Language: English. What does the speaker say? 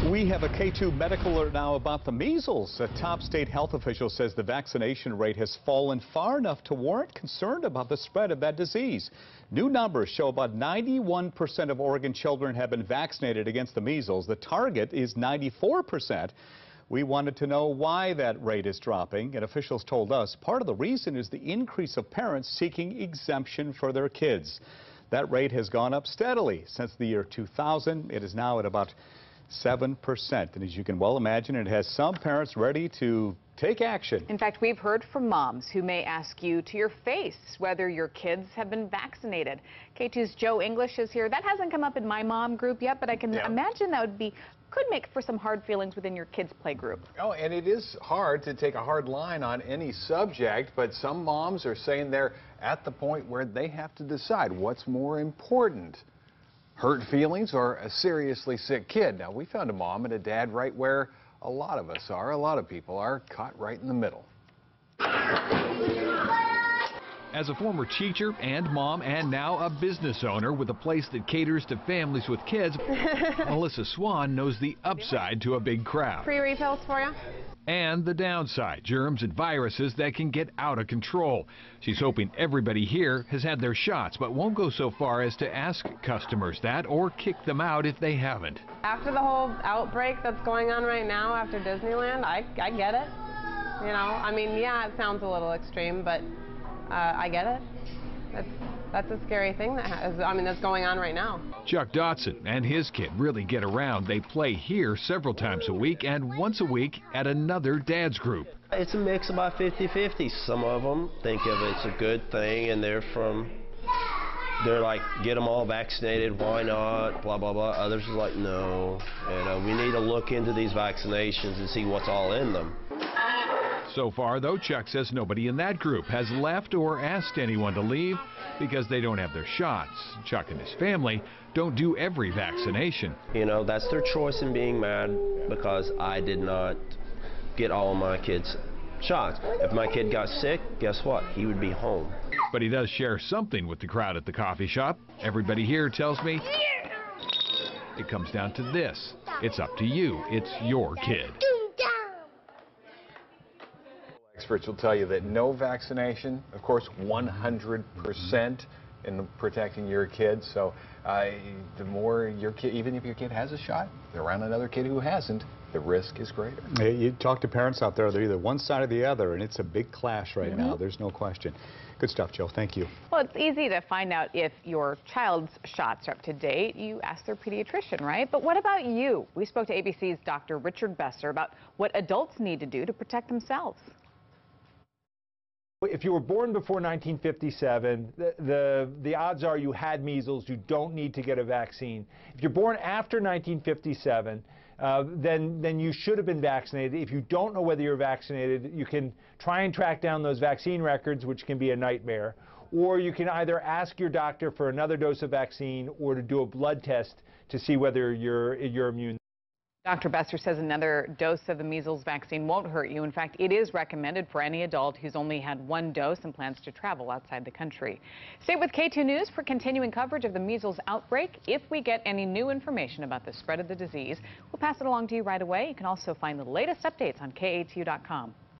We have a K2 medical alert now about the measles. A top state health official says the vaccination rate has fallen far enough to warrant concern about the spread of that disease. New numbers show about 91% of Oregon children have been vaccinated against the measles. The target is 94%. We wanted to know why that rate is dropping, and officials told us part of the reason is the increase of parents seeking exemption for their kids. That rate has gone up steadily since the year 2000. It is now at about 7%. And as you can well imagine, it has some parents ready to take action. In fact, we've heard from moms who may ask you to your face whether your kids have been vaccinated. K2's Joe English is here. That hasn't come up in my mom group yet, but I can imagine that could make for some hard feelings within your kids' play group. Oh, and it is hard to take a hard line on any subject, but some moms are saying they're at the point where they have to decide what's more important. Hurt feelings or a seriously sick kid? Now, we found a mom and a dad right where a lot of us are, a lot of people are, caught right in the middle. As a former teacher and mom and now a business owner with a place that caters to families with kids, Melissa Swan knows the upside to a big crowd. Free refills for you. And the downside, germs and viruses that can get out of control. She's hoping everybody here has had their shots, but won't go so far as to ask customers that or kick them out if they haven't. After the whole outbreak that's going on right now after Disneyland, I get it. You know, I mean, yeah, it sounds a little extreme, but I get it. That's a scary thing that's going on right now. Chuck Dotson and his kid really get around. They play here several times a week and once a week at another dad's group. It's a mix about 50-50. Some of them think of it's a good thing and they're like, get them all vaccinated, why not, blah, blah, blah. Others are like, no. And we need to look into these vaccinations and see what's all in them. So far, though, Chuck says nobody in that group has left or asked anyone to leave because they don't have their shots. Chuck and his family don't do every vaccination. You know, that's their choice in being mad because I did not get all of my kids' shots. If my kid got sick, guess what? He would be home. But he does share something with the crowd at the coffee shop. Everybody here tells me it comes down to this. It's up to you. It's your kid. Experts will tell you that no vaccination, of course, 100% in protecting your kids. So the more your kid, even if your kid has a shot, they're around another kid who hasn't, the risk is greater. Hey, you talk to parents out there, they're either one side or the other, and it's a big clash right now. There's no question. Good stuff, Joe. Thank you. Well, it's easy to find out if your child's shots are up to date. You ask their pediatrician, right? But what about you? We spoke to ABC's Dr. Richard Besser about what adults need to do to protect themselves. If you were born before 1957, the odds are you had measles. You don't need to get a vaccine. If you're born after 1957, then you should have been vaccinated. If you don't know whether you're vaccinated, you can try and track down those vaccine records, which can be a nightmare. Or you can either ask your doctor for another dose of vaccine or to do a blood test to see whether you're immune. Dr. Besser says another dose of the measles vaccine won't hurt you. In fact, it is recommended for any adult who's only had one dose and plans to travel outside the country. Stay with K2 News for continuing coverage of the measles outbreak. If we get any new information about the spread of the disease, we'll pass it along to you right away. You can also find the latest updates on KATU.com.